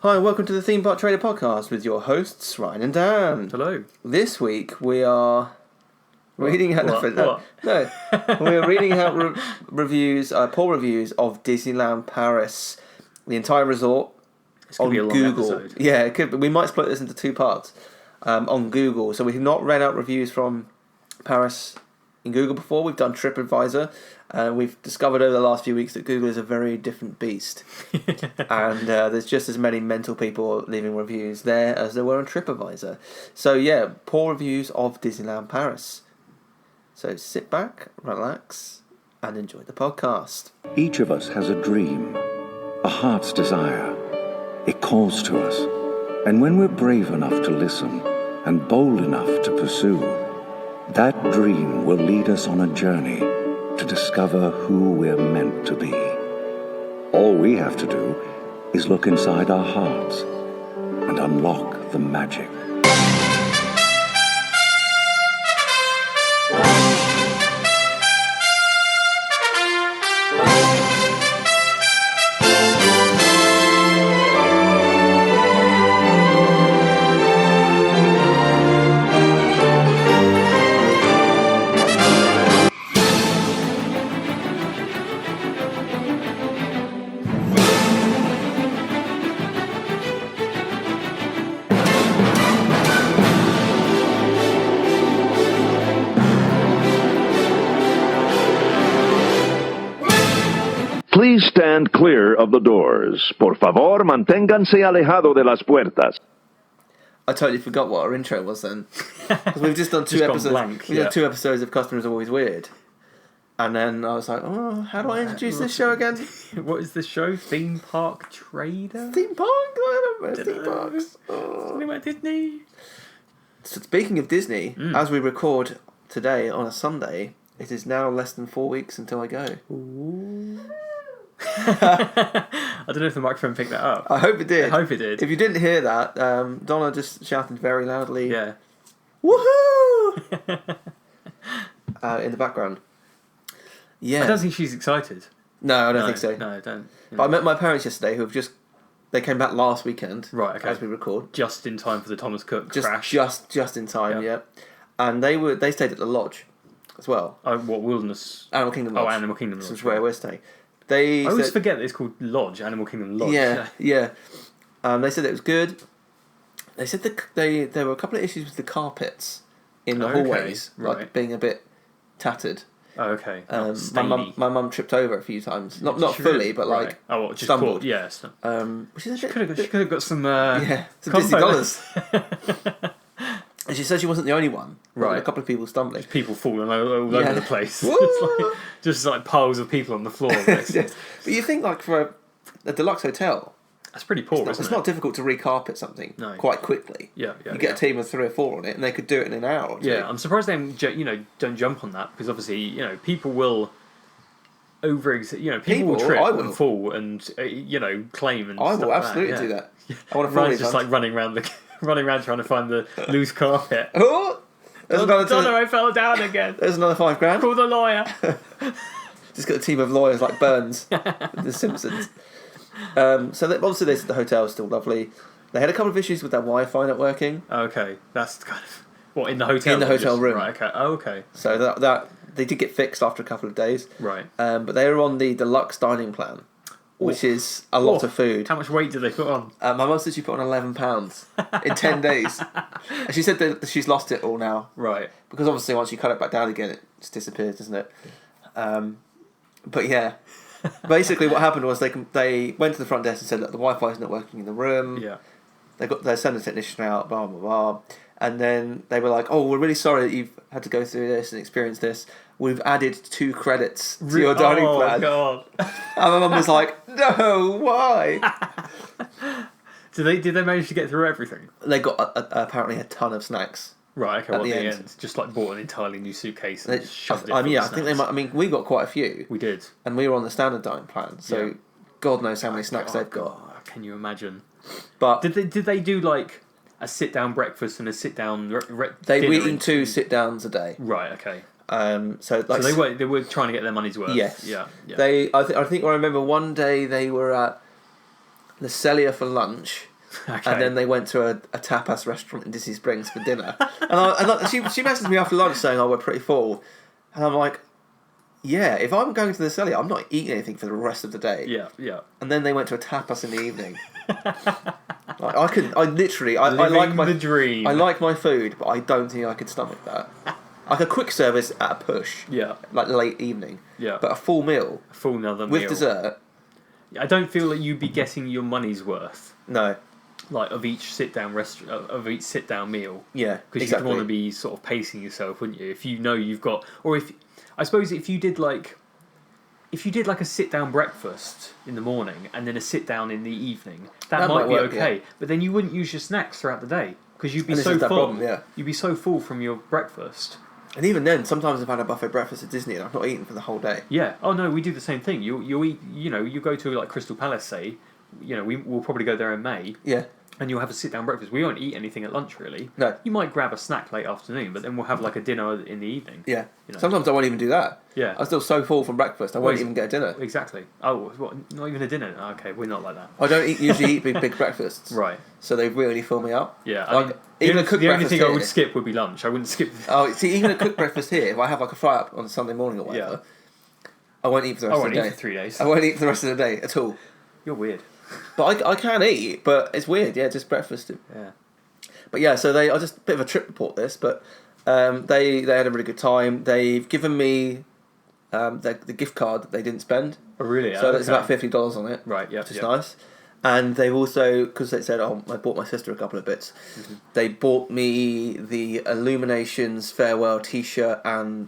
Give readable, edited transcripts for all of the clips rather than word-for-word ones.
Hi, and welcome to the Theme Park Trader Podcast with your hosts, Ryan and Dan. Hello. This week we are reading out... What? No, we are reading out reviews, poll reviews of Disneyland Paris, the entire resort. It's going to be a long Google. episode. Yeah, it could. We might split this into two parts on Google. So we've not read out reviews from Paris in Google before. We've done TripAdvisor. We've discovered over the last few weeks that Google is a very different beast. And there's just as many mental people leaving reviews there as there were on TripAdvisor. So yeah, poor reviews of Disneyland Paris. So sit back, relax, and enjoy the podcast. Each of us has a dream, a heart's desire. It calls to us. And when we're brave enough to listen and bold enough to pursue, that dream will lead us on a journey to discover who we're meant to be. All we have to do is look inside our hearts and unlock the magic. Please stand clear of the doors. Por favor, manténganse alejado de las puertas. I totally forgot what our intro was then. 'Cause we've just done two Just gone episodes. blank, we yeah. did 2 episodes of Customers Are Always Weird. And then I was like, oh, how do I introduce this show again? What is this show? Theme Park Trader? Theme park? I don't know. Theme parks. Something about Disney? So speaking of Disney, as we record today on a Sunday, it is now less than 4 weeks until I go. I don't know if the microphone picked that up. I hope it did. I hope it did. If you didn't hear that, Donna just shouted very loudly, Yeah. woohoo! In the background. Yeah. I don't think she's excited. No, I don't think so. No, I don't. But I met my parents yesterday who have they came back last weekend. Right, okay. As we record. Just in time for the Thomas Cook crash. Just in time, yeah. And they stayed at the lodge as well. Oh, what, Wilderness? Animal Kingdom Lodge. Oh, Animal Kingdom Lodge. Which is where we're staying. I always forget that it's called Lodge, Animal Kingdom Lodge. Yeah. They said it was good. They said there were a couple of issues with the carpets in the hallways, right. like being a bit tattered. Oh, okay. My mum tripped over a few times, not fully, but like stumbled. Yes. Which is She could have got some some Disney dollars. And she said she wasn't the only one. Right. A couple of people stumbling. People falling all over the place. just like piles of people on the floor. Yes. But you think like for a deluxe hotel, That's pretty poor, isn't it? it's not difficult to recarpet something quite quickly. Yeah. You get a team of 3 or 4 on it, and they could do it in an hour or 2. Yeah, I'm surprised they don't jump on that, because obviously people will people will trip and fall and claim and I stuff will like absolutely that, do that. I want to fall. Ryan's just like running around trying to find the loose carpet. Oh, there's another I fell down again. There's another £5,000. Call the lawyer. Just got a team of lawyers like Burns, The Simpsons. So obviously they said the hotel is still lovely. They had a couple of issues with their Wi-Fi not working. Okay, that's kind of what in the hotel. In the hotel room. Right. Okay. Oh, okay. So that they did get fixed after a couple of days. Right. But they were on the deluxe dining plan, which is a lot of food. How much weight did they put on? My mum said she put on 11 pounds in 10 days. And she said that she's lost it all now. Right. Because obviously once you cut it back down again, it just disappears, doesn't it? But yeah, basically what happened was they went to the front desk and said, look, the Wi-Fi is not working in the room. Yeah. They sent a technician out, blah, blah, blah. And then they were like, oh, we're really sorry that you've had to go through this and experience this. We've added 2 credits to your dining plan. Oh, God. And my mum was like, no, why? Did they manage to get through everything? They got apparently a ton of snacks. Right, okay, At well, the the end. end. Just like bought an entirely new suitcase and shoved it I full mean, of I think they snacks. might. I mean, we got quite a few. We did. And we were on the standard dining plan, so Yeah. God knows how many snacks they've got. God, can you imagine? But Did they do like a sit down breakfast and a sit down they were dinner eating 2 sit downs a day. Right, okay. So they were trying to get their money's worth. Yes. Yeah. I think I remember one day they were at the Celia for lunch, Okay. And then they went to a tapas restaurant in Disney Springs for dinner. She messaged me after lunch saying, "Oh, we're pretty full," and I'm like, "Yeah, if I'm going to the celly, I'm not eating anything for the rest of the day." Yeah, yeah. And then they went to a tapas in the evening. Like, I couldn't. I literally. I Living like my the dream. I like my food, but I don't think I could stomach that. Like a quick service at a push. Yeah. Like late evening. Yeah. But a full meal A full another with meal. dessert. I don't feel like you'd be getting your money's worth, No. like of each sit down meal. Yeah. Because Exactly. you'd want to be sort of pacing yourself, wouldn't you? If you know you've got, or if I suppose if you did like a sit down breakfast in the morning and then a sit down in the evening, that might be work, okay. yeah. But then you wouldn't use your snacks throughout the day because you'd be And this so is that full. problem, yeah. You'd be so full from your breakfast. And even then, sometimes I've had a buffet breakfast at Disney and I've not eaten for the whole day. Yeah. Oh no, we do the same thing. You eat. You go to like Crystal Palace, say. We'll probably go there in May. Yeah. And you'll have a sit-down breakfast. We won't eat anything at lunch, really. No. You might grab a snack late afternoon, but then we'll have like a dinner in the evening. Yeah. You know. Sometimes I won't even do that. Yeah. I'm still so full from breakfast, I won't even get a dinner. Exactly. Oh, what? Not even a dinner? Okay, we're not like that. I don't usually eat big breakfasts. Right. So they really fill me up. Yeah. Like, even a cooked the only breakfast thing I here- would skip would be lunch. I wouldn't skip. Oh, see, even a cooked breakfast here, if I have like a fry up on Sunday morning or whatever, I won't eat for the I rest of won't the eat day. for 3 days. I won't eat for the rest of the day at all. You're weird. But I can eat, but it's weird, yeah, just breakfast. Yeah. But yeah, so I just a bit of a trip report this, but they had a really good time. They've given me the gift card that they didn't spend, Oh, really? so Okay. there's about $50 on it, Right. Yeah. which is nice. And they've also, because they said, "Oh, I bought my sister a couple of bits," they bought me the Illuminations farewell T-shirt and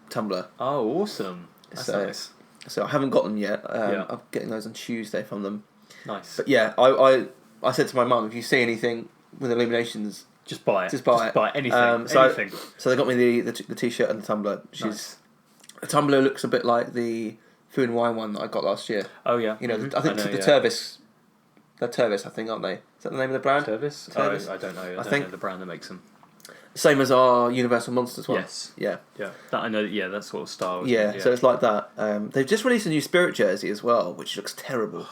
tumbler. Oh, awesome. That's So- nice. So I haven't got them yet. Yeah. I'm getting those on Tuesday from them. Nice. But yeah, I said to my mum, if you see anything with Illuminations, Just buy it. Just buy it. Buy anything. So anything. they got me the T-shirt and the tumbler. Nice. The tumbler looks a bit like the Food and Wine one that I got last year. Oh yeah. You know, Mhm. I think know, the yeah. Turvis. They're Turvis, I think, aren't they? Is that the name of the brand? Turvis? Turvis? Oh, I don't know. I don't think- know the brand that makes them. Same as our Universal Monsters one. Yes. Yeah. Yeah. That I know. Yeah, that sort of style. Yeah, so it's like that. They've just released a new Spirit jersey as well, which looks terrible.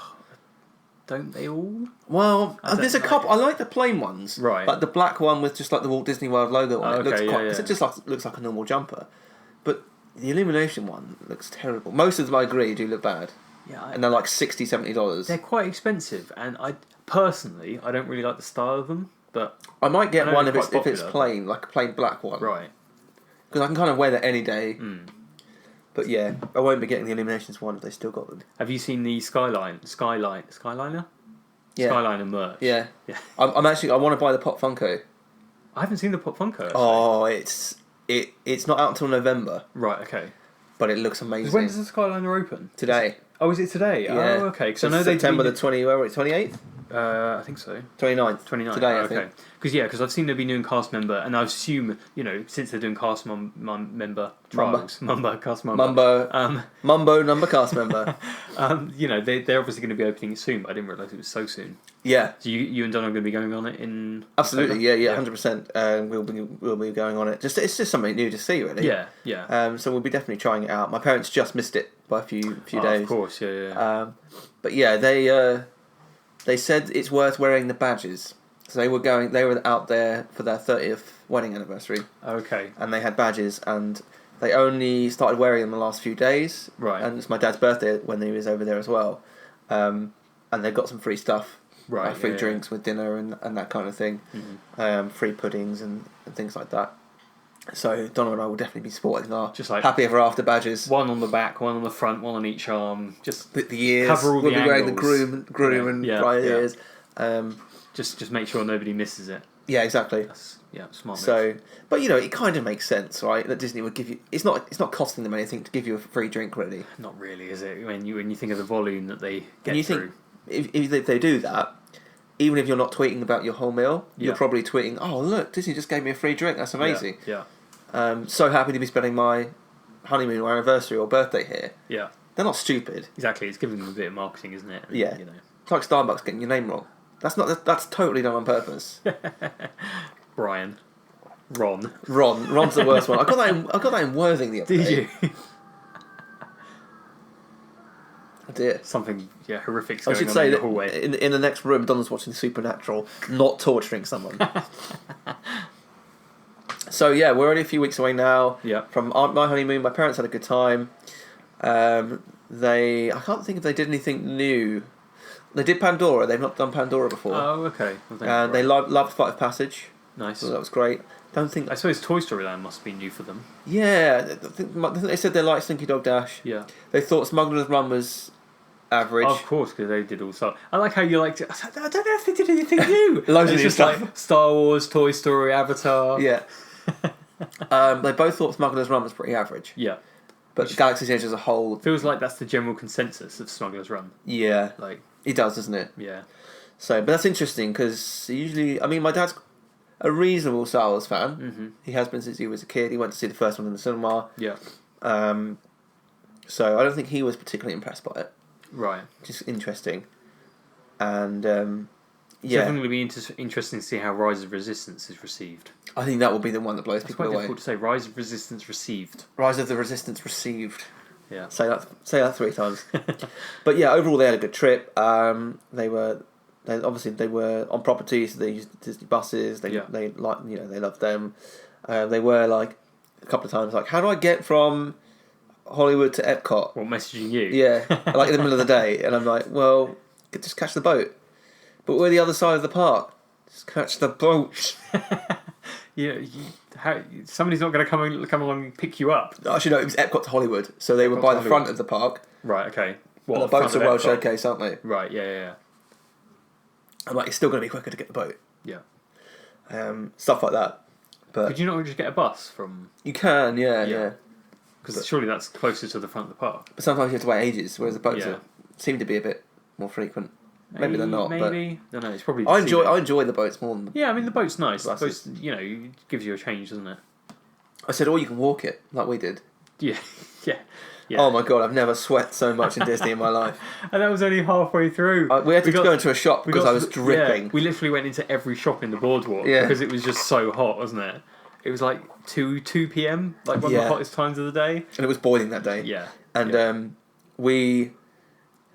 Don't they all? Well, I there's a don't couple. like I like the plain ones, Right. Like the black one with just like the Walt Disney World logo on Oh, it. Looks okay, yeah, quite. yeah. It just looks like a normal jumper, but the Illumination one looks terrible. Most of them, I agree, do look bad, Yeah. and they're like $60-$70. They're quite expensive, and I personally I don't really like the style of them, but I might I get know one they're if it's quite popular. plain, like a plain black one, right. Because I can kind of wear that any day. Mm. But yeah, I won't be getting the Illuminations one if they still got them. Have you seen the Skyliner? Yeah. Skyliner merch. Yeah, Yeah. I'm actually. I want to buy the Pop Funko. I haven't seen the Pop Funko. Actually. Oh, it's not out until November, Right. Okay. but it looks amazing. When does the Skyliner open? Today? Oh, is it today? Yeah. Oh, okay. Because I know September they. the 28th? I think so. 29th. 29. Today, I okay. think. Because I've seen there be new cast member, and I assume since they're doing cast member trials, cast member, Mumbo number cast member. they're obviously going to be opening it soon. But I didn't realise it was so soon. Yeah, So you and Don are going to be going on it in absolutely. October? Yeah, 100%. We'll be going on it. It's just something new to see, really. Yeah. So we'll be definitely trying it out. My parents just missed it by a few days. Of course, yeah. But yeah, they said it's worth wearing the badges. So they were out there for their 30th wedding anniversary, Okay. and they had badges, and they only started wearing them the last few days. Right. And it's my dad's birthday when he was over there as well. And they got some free stuff. Right. Like free yeah, drinks with dinner and that kind of thing. Mhm. Free puddings and things like that. So Donna and I will definitely be sporting our Just like- happy ever after badges. One on the back, one on the front, one on each arm. Just The ears. Cover all we'll the be wearing the angles. groom Yeah, and yeah, bride yeah. ears. just make sure nobody misses it. Yeah, exactly. That's smart. Move. So, but it kind of makes sense, right? That Disney would give you. It's not costing them anything to give you a free drink, really. Not really, is it? When you think of the volume that they get And you through. think if they do that, even if you're not tweeting about your whole meal, you're Yeah. probably tweeting, "Oh, look, Disney just gave me a free drink. That's amazing." Yeah. So happy to be spending my honeymoon or anniversary or birthday here. Yeah. They're not stupid. Exactly. It's giving them a bit of marketing, isn't it? Yeah. It's like Starbucks getting your name wrong. That's totally done on purpose. Brian. Ron. Ron's the worst one. I got that in Worthing the other Did day. you? Oh dear. Something horrific's I going should on say in the that hallway. in the next room, Donna's watching Supernatural, not torturing someone. So yeah, we're only a few weeks away now. Yeah. From my honeymoon, my parents had a good time. I can't think if they did anything new. They did Pandora. They've not done Pandora before. Oh, okay. Well, And they loved Flight of Passage. Nice. So that was great. Don't think. I suppose Toy Story Land must be new for them. Yeah, I think they said they liked Slinky Dog Dash. Yeah. They thought Smuggler's Run was average. Of course, because they did all stuff. I like how you liked it. I don't know if they did anything new. Loads of it's new just stuff. like Star Wars, Toy Story, Avatar. Yeah. They both thought Smuggler's Run was pretty average. Yeah. But Galaxy's Edge as a whole... Feels like that's the general consensus of Smuggler's Run. Yeah. Like, It does, doesn't it? yeah. So, but that's interesting because usually... I mean, my dad's a reasonable Star Wars fan. Mm-hmm. He has been since he was a kid. He went to see the first one in the cinema. Yeah. So I don't think he was particularly impressed by it. Right. Which is interesting. And... It's yeah, definitely be interesting to see how Rise of Resistance is received. I think that will be the one that blows It's people quite away. difficult to say. Rise of Resistance received. Rise of the Resistance received. Yeah. Say that 3 times. But yeah, overall they had a good trip. They were on property, so they used Disney buses. They loved them. They were like a couple of times like, how do I get from Hollywood to Epcot? What, messaging you? Yeah, like in the middle of the day, and I'm like, well, just catch the boat. But we're the other side of the park. Just catch the boat. Somebody's not going to come along and pick you up. Actually, no, it was Epcot to Hollywood, so they were by the front of the park. Right. Okay. And the boats are well showcased, aren't they? Right. Yeah. I'm like, it's still going to be quicker to get the boat. Yeah. Stuff like that. But Could you not just get a bus from? you can, yeah. Because surely that's closer to the front of the park. But sometimes you have to wait ages, whereas the boats Yeah. seem to be a bit more frequent. Maybe they're not. Maybe. No, it's probably. But I enjoy the boats more than the... Yeah, I mean the boat's nice. The Buses. boat's, gives you a change, doesn't it? I said, or you can walk it, like we did. Yeah. Oh my god, I've never sweat so much in Disney in my life. And that was only halfway through. We had to go into a shop because I was dripping. Yeah, we literally went into every shop in the boardwalk because it was just so hot, wasn't it? It was like 2 p.m, like one of the hottest times of the day. And it was boiling that day. Yeah. And I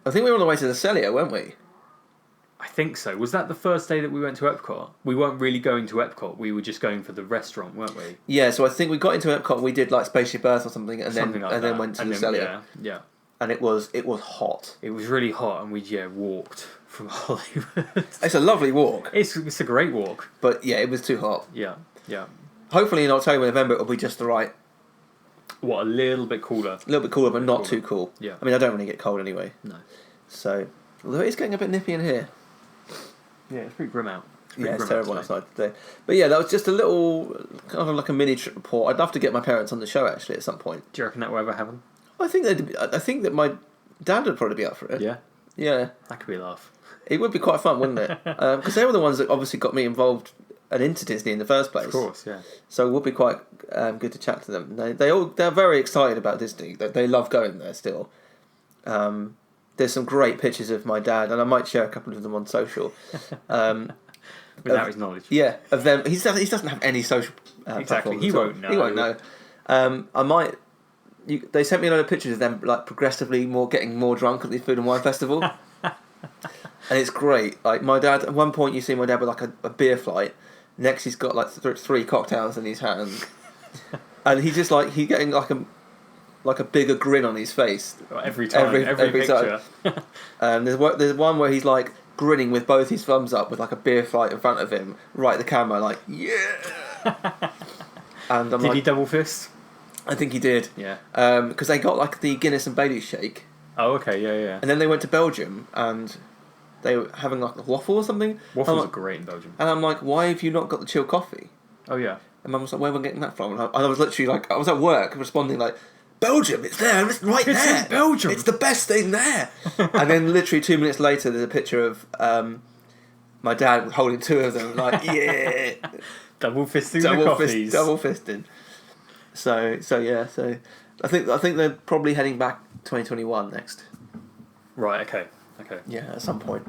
think we were on the way to the Celio, weren't we? I think so. Was that the first day that we went to Epcot? We weren't really going to Epcot. We were just going for the restaurant, weren't we? Yeah, so I think we got into Epcot, we did like Spaceship Earth or something, and then went to the Celio. Yeah. And it was hot. It was really hot, and we walked from Hollywood. It's a lovely walk. It's a great walk. But yeah, it was too hot. Yeah. Hopefully in October, November, it'll be just the right... What, a little bit cooler? A little bit cooler, but not too cool. Yeah. I mean, I don't really get cold anyway. No. So, although it's getting a bit nippy in here. Yeah, it's pretty grim out. It's terrible outside today. But yeah, that was just a little, kind of like a mini trip report. I'd love to get my parents on the show actually at some point. Do you reckon that will ever happen? I think that my dad would probably be up for it. Yeah. Yeah. That could be a laugh. It would be quite fun, wouldn't it? Because they were the ones that obviously got me involved and into Disney in the first place. Of course, yeah. So it would be quite good to chat to them. They're very excited about Disney. They love going there still. There's some great pictures of my dad, and I might share a couple of them on social. Without his knowledge. Yeah, of them. He doesn't have any social Exactly. platforms He at all. won't know. He won't know. I might. They sent me a load of pictures of them, like progressively getting more drunk at the Food and Wine Festival, and it's great. Like my dad, at one point, you see my dad with like a beer flight. Next, he's got like 3 cocktails in his hand, and he's just like getting like a bigger grin on his face every time, every picture. Time. There's one where he's like grinning with both his thumbs up with like a beer flight in front of him, right at the camera, like yeah. And I'm Did he double fist? I think he did. Yeah. Because they got like the Guinness and Bailey's shake. Oh, okay, yeah. And then they went to Belgium and they were having like a waffle or something. Waffles are great in Belgium. And I'm like, why have you not got the chill coffee? Oh yeah. And Mum was like, where am I getting that from? And I was literally like, I was at work responding like, Belgium, it's there, it's right there. It's in Belgium. It's the best thing there. And then literally 2 minutes later, there's a picture of my dad holding 2 of them, like, yeah. Double fisting the coffees. Double fisting. So yeah, I think they're probably heading back 2021 next. Right, okay. Yeah, at some point.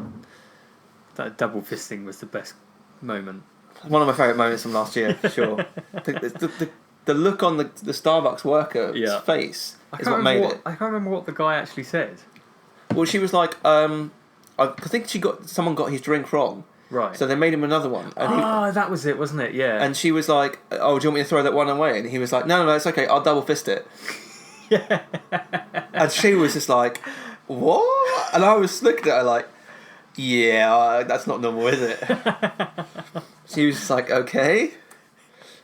That double fisting was the best moment. One of my favourite moments from last year, for sure. The look on the Starbucks worker's face is what made it. I can't remember what the guy actually said. Well, she was like, I think someone got his drink wrong. Right. So they made him another one. And that was it, wasn't it? Yeah. And she was like, "Oh, do you want me to throw that one away?" And he was like, "No, it's okay. I'll double fist it." Yeah. And she was just like, "What?" And I was looking at her like, "Yeah, that's not normal, is it?" She was just like, "Okay,"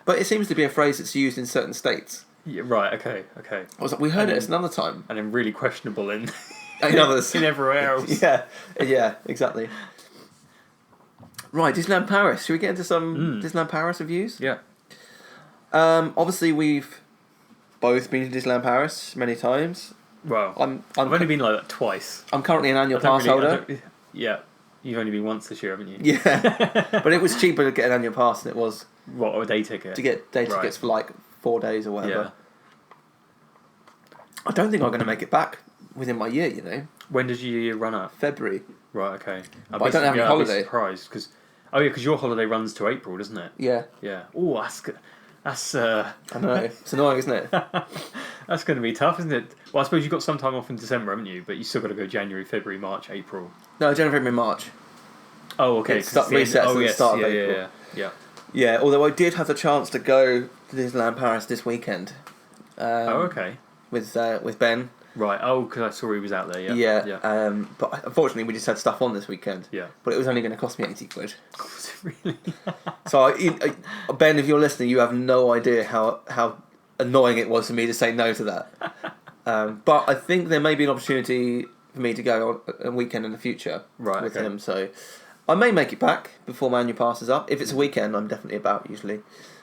but it seems to be a phrase that's used in certain states. Yeah, right. Okay. I was like, "We heard it another time," and then really questionable in others, in everywhere else. Yeah, exactly. Right, Disneyland Paris. Should we get into some Disneyland Paris reviews? Yeah. Obviously, we've both been to Disneyland Paris many times. Well, I've only been like that twice. I'm currently an annual pass holder. Yeah. You've only been once this year, haven't you? Yeah. But it was cheaper to get an annual pass than it was... What, a day ticket? To get day tickets for like 4 days or whatever. Yeah. I don't think I'm going to make it back within my year, you know. When does your year run up? February. Right, okay. But I don't have any holiday. I'll be surprised, because... Oh, yeah, because your holiday runs to April, doesn't it? Yeah. Yeah. Oh, that's good. That's... I know. It's annoying, isn't it? That's going to be tough, isn't it? Well, I suppose you've got some time off in December, haven't you? But you still got to go January, February, March, April. No, January, February, March. Oh, okay. It resets at the start of April. Yeah, although I did have the chance to go to Disneyland Paris this weekend. Okay. With Ben. Right. Oh, because I saw he was out there. Yeah. But unfortunately, we just had stuff on this weekend. Yeah. But it was only going to cost me £80. Was it really? So, Ben, if you're listening, you have no idea how annoying it was for me to say no to that. But I think there may be an opportunity for me to go on a weekend in the future with him. So I may make it back before my annual pass is up. If it's a weekend, I'm definitely about usually.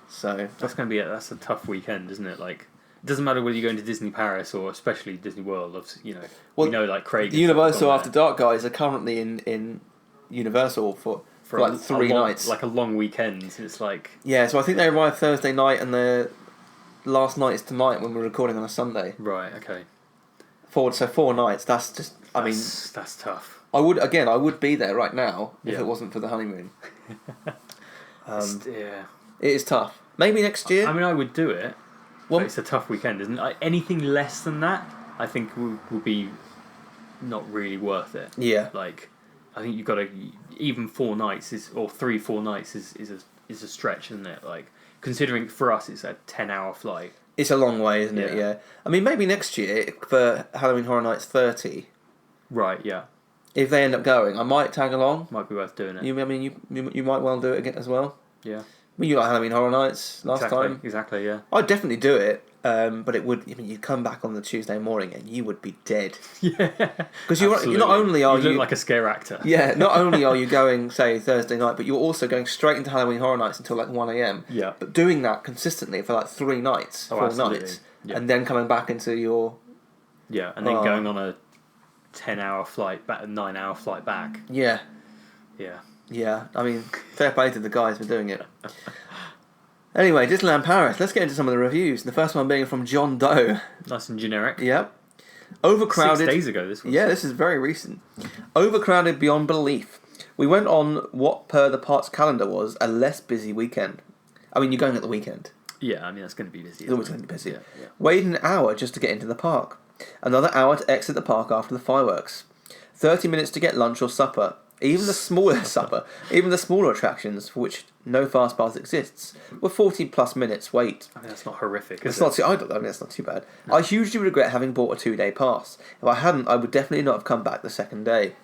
So that's going to be that's a tough weekend, isn't it? Like, it doesn't matter whether you're going to Disney Paris or especially Disney World. You know, we know like Craig. The Universal After Dark guys are currently in Universal for like 3 nights, like a long weekend. It's like So I think they arrive Thursday night and the last night is tonight when we're recording on a Sunday. Right. Okay. 4 nights. That's just. I mean, that's tough. I would be there right now if it wasn't for the honeymoon. Yeah. It is tough. Maybe next year. I mean, I would do it. Well, it's a tough weekend, isn't it? Anything less than that, I think will be not really worth it. Yeah. Like, I think you've got to even 4 nights or 3-4 nights is a stretch, isn't it? Like, considering for us it's a 10-hour flight. It's a long way, isn't it? Yeah. I mean, maybe next year for Halloween Horror Nights 30. Right. Yeah. If they end up going, I might tag along. Might be worth doing it. You might well do it again as well. Yeah. I mean, you like Halloween Horror Nights last time. Exactly. Yeah. I'd definitely do it. But it would. I mean, you'd come back on the Tuesday morning and you would be dead. Yeah. Because you not only are you look like a scare actor. Yeah. Not only are you going, say, Thursday night, but you're also going straight into Halloween Horror Nights until like 1 a.m. Yeah. But doing that consistently for like 3 nights, 4 nights, and then coming back into your. Yeah, and then going on a 10-hour flight back, a 9-hour flight back. Yeah. Yeah. Yeah. I mean, fair play to the guys for doing it. Anyway, Disneyland Paris. Let's get into some of the reviews. The first one being from John Doe. Nice and generic. Yep. Overcrowded. 6 days ago, this was. Yeah, this is very recent. Overcrowded beyond belief. We went on what, per the park's calendar, was a less busy weekend. I mean, you're going at the weekend. Yeah, I mean, that's going to be busy. It's always going to be busy. Yeah. Waited an hour just to get into the park. Another hour to exit the park after the fireworks. 30 minutes to get lunch or supper. Even the smaller even the smaller attractions for which no fast pass exists were 40+ minutes wait. I mean, that's not horrific. I mean, that's not too bad. No. I hugely regret having bought a 2-day pass. If I hadn't, I would definitely not have come back the second day.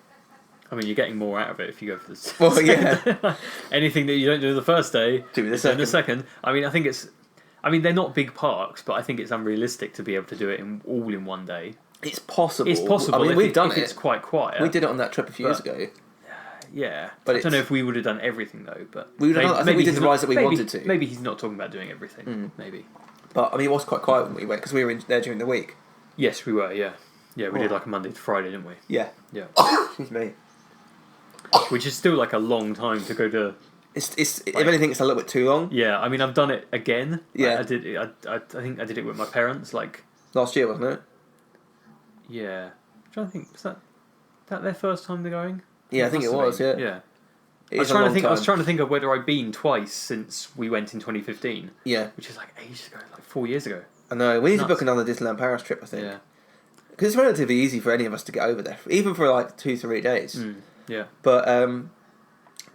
I mean, you're getting more out of it if you go for the well, yeah. Anything that you don't do the first day, do the second. I mean, I mean, they're not big parks, but I think it's unrealistic to be able to do it all in 1 day. It's possible. It's possible. I mean, we've done it. It's quite quiet. We did it on that trip a few years ago. Yeah, but I don't know if we would have done everything though. But I think we did the rides that we wanted to. Maybe he's not talking about doing everything. Maybe. But I mean, it was quite quiet when we went because we were in there during the week. Yes, we were. Yeah, we did like a Monday to Friday, didn't we? Yeah. Excuse me. Which is still like a long time to go to. It's if anything, it's a little bit too long. Yeah, I mean, I've done it again. Yeah, I did. I think I did it with my parents like last year, wasn't it? Yeah, I'm trying to think. Was that their first time they're going? Yeah, I think it was. Yeah. I was trying to think of whether I'd been twice since we went in 2015. Yeah. Which is like ages ago, like 4 years ago. I know. We need to book another Disneyland Paris trip, I think. Yeah. because it's relatively easy for any of us to get over there, even for like 2-3 days. Yeah. But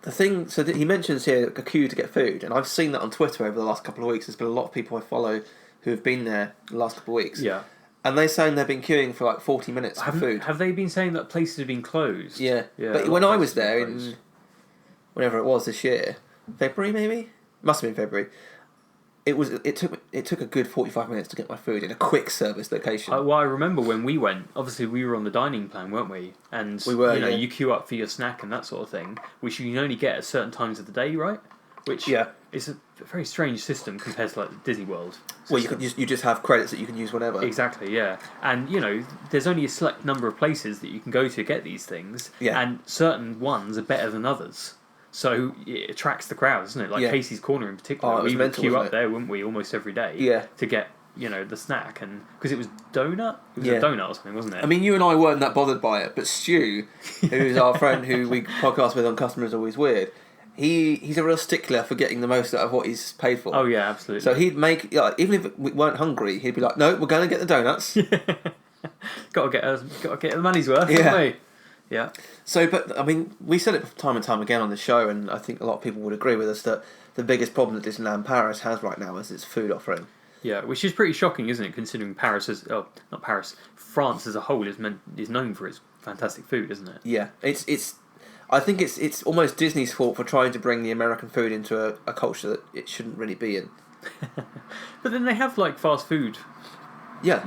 the thing, so he mentions here a queue to get food, and I've seen that on Twitter over the last couple of weeks. There's been a lot of people I follow who have been there the last couple of weeks. Yeah. And they're saying they've been queuing for like 40 minutes for food. Have they been saying that places have been closed? Yeah. But when I was there in whenever it was this year, February maybe? Must have been February. It took a good 45 minutes to get my food in a quick service location. Well, I remember when we went, obviously we were on the dining plan, weren't we? And we were, you queue up for your snack and that sort of thing, which you can only get at certain times of the day, right? Which is a very strange system compared to like the Disney World system. Well, you just have credits that you can use whenever. Exactly, yeah. And, there's only a select number of places that you can go to get these things, and certain ones are better than others. So it attracts the crowd, doesn't it? Like Casey's Corner in particular, we would queue up there, wouldn't we, almost every day to get, the snack, and because it was donut? It was a donut or something, wasn't it? I mean, you and I weren't that bothered by it, but Stu, who's our friend who we podcast with on Customers Always Weird, he's a real stickler for getting the most out of what he's paid for. Oh yeah, absolutely. So he'd make, even if we weren't hungry, he'd be like, "No, we're going to get the donuts." Got to get the money's worth, haven't we? Yeah. So, but I mean, we said it time and time again on the show, and I think a lot of people would agree with us that the biggest problem that Disneyland Paris has right now is its food offering. Yeah, which is pretty shocking, isn't it? Considering France as a whole is known for its fantastic food, isn't it? Yeah, I think it's almost Disney's fault for trying to bring the American food into a culture that it shouldn't really be in. But then they have like fast food. Yeah.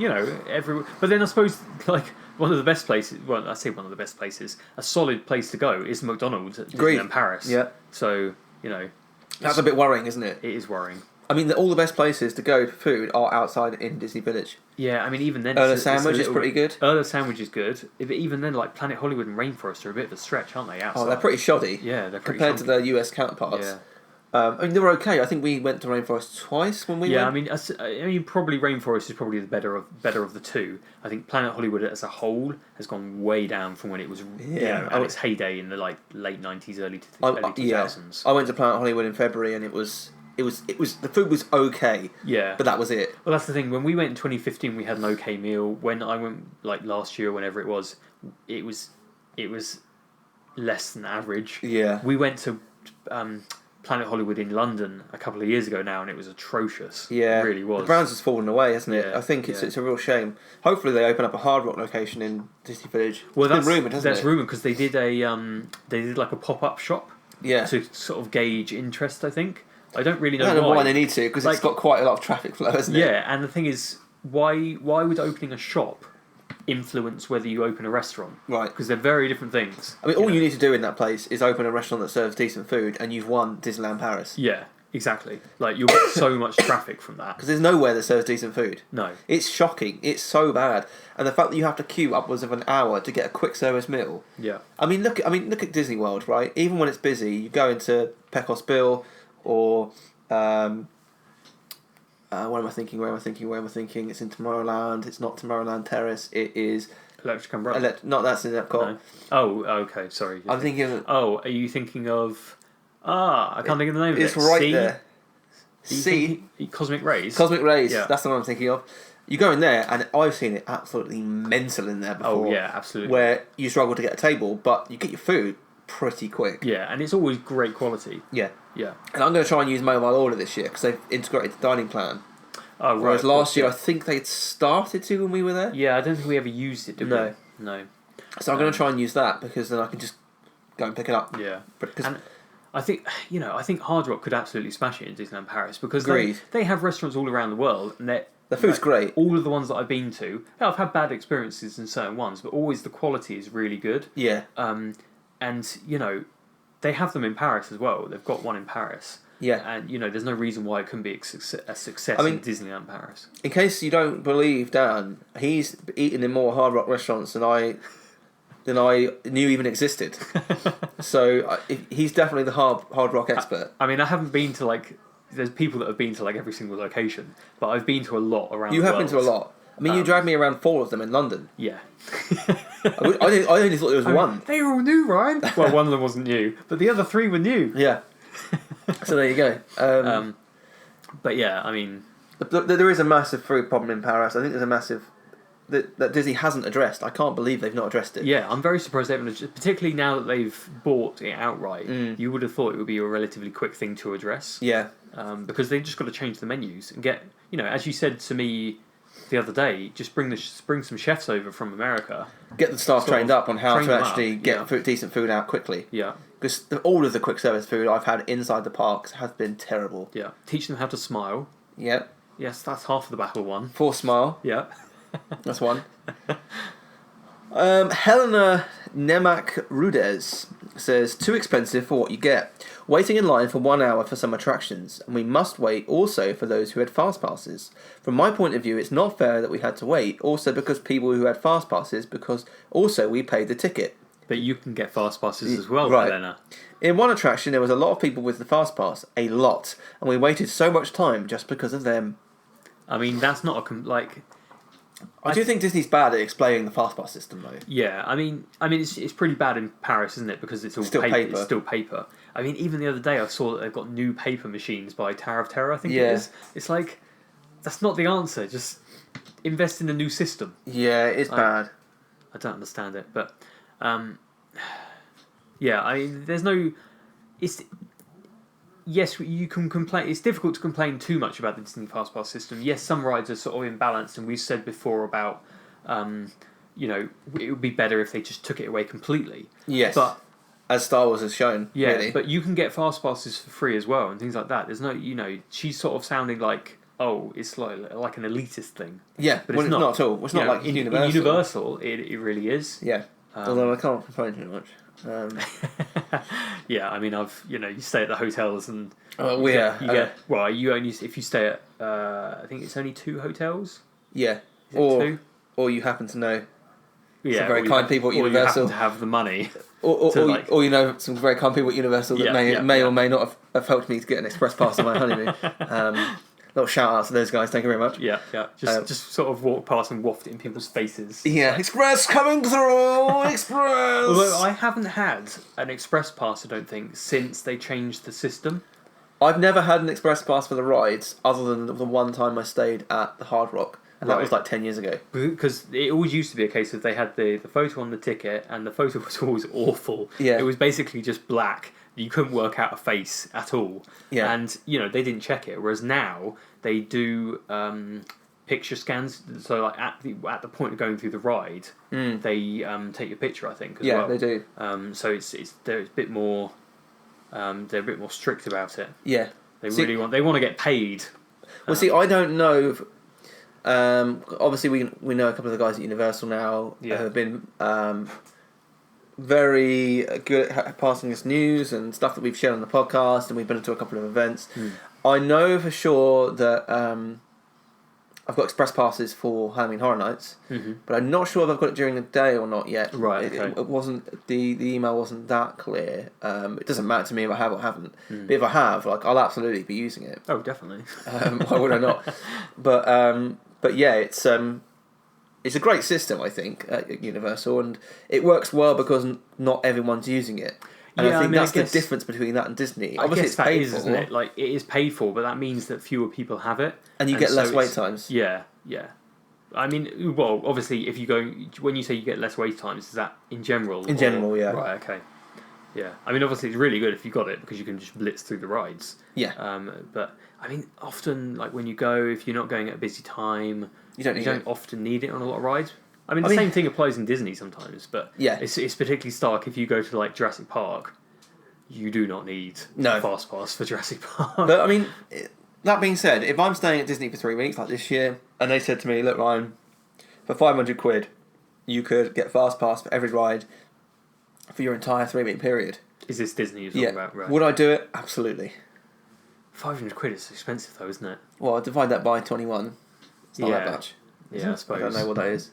Everywhere. But then I suppose like one of the best places, well, I say one of the best places, a solid place to go is McDonald's at Disneyland Paris. Yeah. So, that's a bit worrying, isn't it? It is worrying. I mean, all the best places to go for food are outside in Disney Village. Yeah, I mean, even then... Erla Sandwich is pretty good. Erla Sandwich is good. But even then, like, Planet Hollywood and Rainforest are a bit of a stretch, aren't they, outside? Oh, they're pretty shoddy. Yeah, they're pretty compared to their US counterparts. Yeah. I mean, they were okay. I think we went to Rainforest twice when we went. Yeah, I mean, probably Rainforest is probably the better of the two. I think Planet Hollywood as a whole has gone way down from when it was at its heyday in the like late 90s, early 2000s. I went to Planet Hollywood in February, and it was the food was okay. Yeah, but that was it. Well, that's the thing. When we went in 2015, we had an okay meal. When I went like last year, whenever it was less than average. Yeah, we went to Planet Hollywood in London a couple of years ago now, and it was atrocious. Yeah, it really was. The brand's has fallen away, hasn't it? Yeah, I think it's a real shame. Hopefully, they open up a Hard Rock location in Disney Village. Well, that's been rumoured, hasn't it? That's rumoured because they did like a pop-up shop. Yeah. To sort of gauge interest, I think. I don't really know. I don't know why they need to, because it's got quite a lot of traffic flow, hasn't it? Yeah, and the thing is, why would opening a shop influence whether you open a restaurant? Right. Because they're very different things. I mean, all you need to do in that place is open a restaurant that serves decent food, and you've won Disneyland Paris. Yeah, exactly. Like, you'll get so much traffic from that. Because there's nowhere that serves decent food. No. It's shocking. It's so bad. And the fact that you have to queue upwards of an hour to get a quick service meal. Yeah. I mean, look at Disney World, right? Even when it's busy, you go into Pecos Bill or... where am I thinking? It's in Tomorrowland. It's not Tomorrowland Terrace. It is... Electric Umbrella. That's in Epcot. No. Oh, okay, sorry. I'm thinking of... Oh, are you thinking of... I can't think of the name of it. It's right there. Cosmic Rays? Cosmic Rays, yeah. That's the one I'm thinking of. You go in there, and I've seen it absolutely mental in there before. Oh, yeah, absolutely. Where you struggle to get a table, but you get your food pretty quick. Yeah, and it's always great quality. Yeah. Yeah. And I'm going to try and use mobile order this year, because they've integrated the dining plan. Oh, right. Whereas last year, I think they'd started to when we were there. Yeah, I don't think we ever used it, did we? No. So I'm going to try and use that, because then I can just go and pick it up. Yeah. And I think Hard Rock could absolutely smash it in Disneyland Paris, because they have restaurants all around the world, and the food's great. All of the ones that I've been to, I've had bad experiences in certain ones, but always the quality is really good. Yeah. And, they have them in Paris as well. They've got one in Paris. Yeah. And, there's no reason why it couldn't be a success in Disneyland Paris. In case you don't believe Dan, he's eaten in more Hard Rock restaurants than I knew even existed. So he's definitely the hard rock expert. I mean, I haven't been to there's people that have been to every single location, but I've been to a lot around. You have been to a lot. I mean, you dragged me around 4 of them in London. Yeah. I only thought there was one. They were all new, Ryan. Well, one of them wasn't new, but the other 3 were new. Yeah. So there you go. But yeah, I mean, there is a massive food problem in Paris. I think there's a that Disney hasn't addressed. I can't believe they've not addressed it. Yeah, I'm very surprised they haven't, particularly now that they've bought it outright. You would have thought it would be a relatively quick thing to address. Yeah. Because they've just got to change the menus and get, as you said to me the other day, just bring some chefs over from America. Get the staff trained up on how to actually get decent food out quickly. Yeah. Because all of the quick service food I've had inside the parks has been terrible. Yeah. Teach them how to smile. Yeah. Yes, that's half of the battle won. For smile. Yeah. That's one. Helena Nemak Rudez says, too expensive for what you get. Waiting in line for 1 hour for some attractions, and we must wait also for those who had fast passes. From my point of view, it's not fair that we had to wait, also because people who had fast passes, because also we paid the ticket. But you can get fast passes as well, right. Helena. In one attraction, there was a lot of people with the fast pass, a lot, and we waited so much time just because of them. I mean, that's not I do think Disney's bad at explaining the fast pass system, though. Yeah, I mean, it's pretty bad in Paris, isn't it? Because it's all still paper. It's still paper. I mean, even the other day, I saw that they've got new paper machines by Tower of Terror. I think it is. It's like that's not the answer. Just invest in a new system. Yeah, it's bad. I don't understand it, but yeah, I mean, there's no. Yes, you can complain. It's difficult to complain too much about the Disney Fast Pass system. Yes, some rides are sort of imbalanced, and we've said before about, it would be better if they just took it away completely. Yes, but as Star Wars has shown. Yeah, really. But you can get Fast Passes for free as well, and things like that. There's no, she's sort of sounding like, it's like an elitist thing. Yeah, but it's not at all. It's not like Universal. In Universal, it really is. Yeah, although I can't complain too much. Yeah, I mean, you stay at the hotels and if you stay at I think it's only 2 hotels. Yeah, or you happen to know some very kind people at Universal, or you happen to have the money, or some very kind people at Universal that may or may not have helped me to get an express pass on my honeymoon. Little shout out to those guys, thank you very much. Yeah. Just sort of walk past and waft it in people's faces. Yeah, express coming through, express! Although I haven't had an express pass, I don't think, since they changed the system. I've never had an express pass for the rides, other than the one time I stayed at the Hard Rock, and that was like 10 years ago. Because it always used to be a case of they had the photo on the ticket, and the photo was always awful. Yeah. It was basically just black. You couldn't work out a face at all. Yeah. And, they didn't check it. Whereas now, they do picture scans. So, like, at the point of going through the ride, they take your picture, I think, as well. Yeah, they do. So they're a bit more... they're a bit more strict about it. Yeah. They want to get paid. Well, I don't know... obviously, we know a couple of the guys at Universal now who have been... very good at passing us news and stuff that we've shared on the podcast, and we've been to a couple of events. I know for sure that I've got express passes for Halloween Horror Nights, but I'm not sure if I've got it during the day or not yet. Right, okay. It wasn't the email wasn't that clear. It doesn't matter to me if I have or haven't. But if I have, I'll absolutely be using it. Oh, definitely. Why would I not? But yeah, it's a great system, I think, at Universal, and it works well because not everyone's using it. And I think that's the difference between that and Disney. Obviously, it's paid for, isn't it? Like, it is paid for, but that means that fewer people have it, and you get less wait times. Yeah. I mean, well, obviously, when you say you get less wait times, is that in general? In general, yeah. Right. Okay. Yeah. I mean, obviously, it's really good if you got it because you can just blitz through the rides. Yeah. But I mean, often, like when you go, if you're not going at a busy time, you don't often need it on a lot of rides. I mean, the same thing applies in Disney sometimes, but it's particularly stark if you go to like Jurassic Park. You do not need a fast pass for Jurassic Park. But I mean, that being said, if I'm staying at Disney for 3 weeks like this year, and they said to me, "Look, Ryan, for £500, you could get fast pass for every ride for your entire 3-week period." Is this Disney you're talking about? Right. Would I do it? Absolutely. £500 is expensive though, isn't it? Well, I divide that by 21. It's not that much. Yeah, I suppose. I don't know what that is.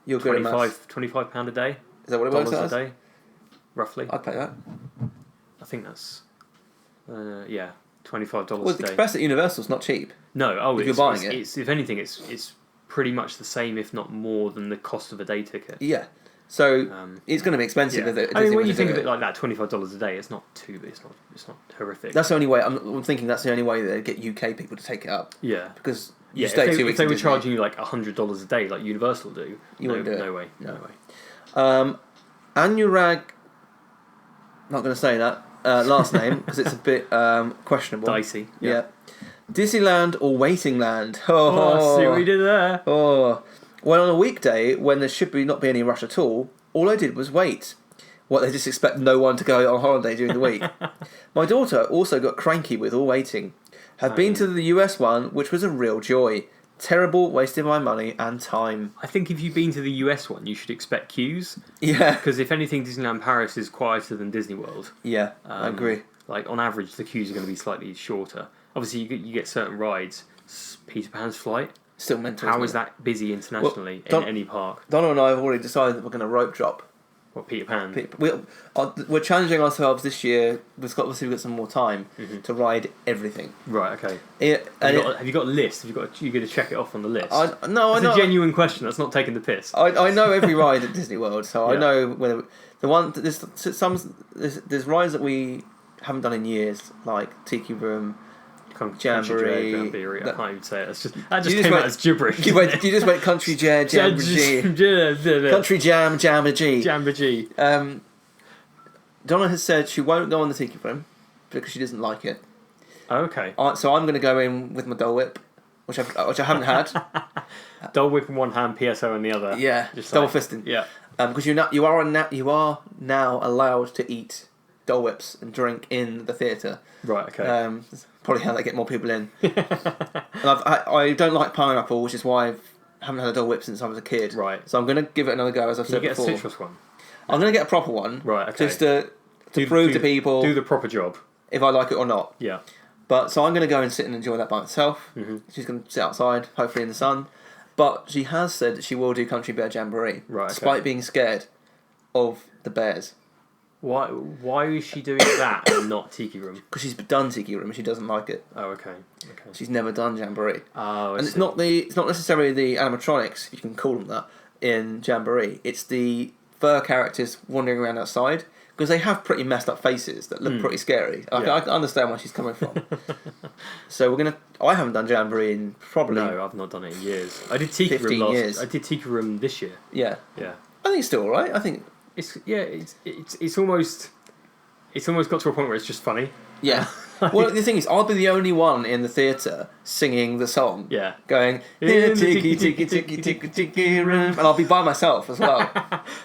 You're good at £25 a day. Is that what it works out as? A day, roughly. I'd pay that. I think that's $25 a day. Well, the express at Universal's not cheap. No, if you're buying it. If anything, it's pretty much the same, if not more, than the cost of a day ticket. Yeah. So it's going to be expensive. Yeah. I mean, when you think of it like that, $25 a day, it's not it's not horrific. That's the only way. I'm thinking that's the only way they get UK people to take it up. Yeah. Because Yeah, if they were charging you like $100 a day, like Universal do, you wouldn't do it. No way. Anurag, not going to say that last name because it's a bit questionable. Dicey. Yeah. Disneyland or Waiting Land? Oh, see what we did there. Oh. Well, on a weekday, when there should not be any rush at all I did was wait. What, they just expect no one to go on holiday during the week? My daughter also got cranky with all waiting. Have been to the US one, which was a real joy. Terrible, wasting my money and time. I think if you've been to the US one, you should expect queues. Yeah. Because if anything, Disneyland Paris is quieter than Disney World. Yeah, I agree. Like, on average, the queues are going to be slightly shorter. Obviously, you get certain rides. Peter Pan's Flight. Still mental. How is that busy internationally in any park? Donna and I have already decided that we're going to rope drop. What, Peter Pan? We're challenging ourselves this year. We've got some more time to ride everything. Right. Okay. Have you got a list? You're going to check it off on the list. I know. It's a genuine question. That's not taking the piss. I know every ride at Disney World, so I know whether the one there's rides that we haven't done in years, like Tiki Room. Jamboree. I can't even say it. That just came out as gibberish. You just went Country Jam, Jamboree. Country Jam, Jamboree. Donna has said she won't go on the Tiki Room because she doesn't like it. Okay. So I'm going to go in with my Dole Whip, which I haven't had. Dole Whip in one hand, PSO in the other. Yeah, just double fisting. Yeah. Because you are now allowed to eat Dole Whips and drink in the theatre. Right. Okay. Probably how they get more people in. And I don't like pineapple, which is why I haven't had a Dole Whip since I was a kid. Right. So I'm going to give it another go, as I've said before. You get a citrus one? I'm going to get a proper one. Right, okay. Just to prove to people... Do the proper job. If I like it or not. Yeah. So I'm going to go and sit and enjoy that by myself. Mm-hmm. She's going to sit outside, hopefully in the sun. But she has said that she will do Country Bear Jamboree. Right, despite being scared of the bears. Why is she doing that and not Tiki Room? Because she's done Tiki Room and she doesn't like it. Oh, okay. She's never done Jamboree. Oh, it's not necessarily the animatronics, if you can call them that, in Jamboree. It's the fur characters wandering around outside because they have pretty messed up faces that look pretty scary. I can understand where she's coming from. So I haven't done Jamboree in probably... No, I've not done it in years. I did Tiki Room last year. I did Tiki Room this year. Yeah. Yeah. I think it's still alright. I think... It's almost got to a point where it's just funny. Yeah. Well, the thing is, I'll be the only one in the theatre singing the song. Yeah. Going, here, tiki, tiki, tiki, tiki, tiki room. And I'll be by myself as well.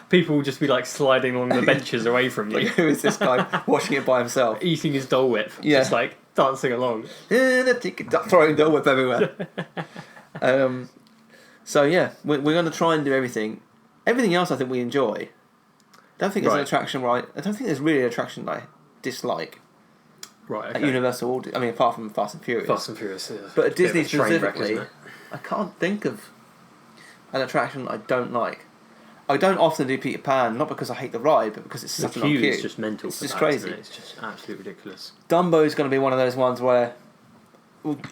People will just be like sliding along the benches away from you. Like, who is this guy watching it by himself? Eating his Dole Whip. Yeah. Just like dancing along. Throwing Dole Whip everywhere. So yeah, we're going to try and do everything. Everything else I think we enjoy. I don't think there's an attraction I don't think there's really an attraction that I dislike. Right, okay. At Universal, I mean, apart from Fast and Furious. Fast and Furious, yeah. But at Disney specifically, I can't think of an attraction that I don't like. I don't often do Peter Pan, not because I hate the ride, but because it's such a long queue. It's just mental. It's just crazy. It's just absolutely ridiculous. Dumbo's going to be one of those ones where,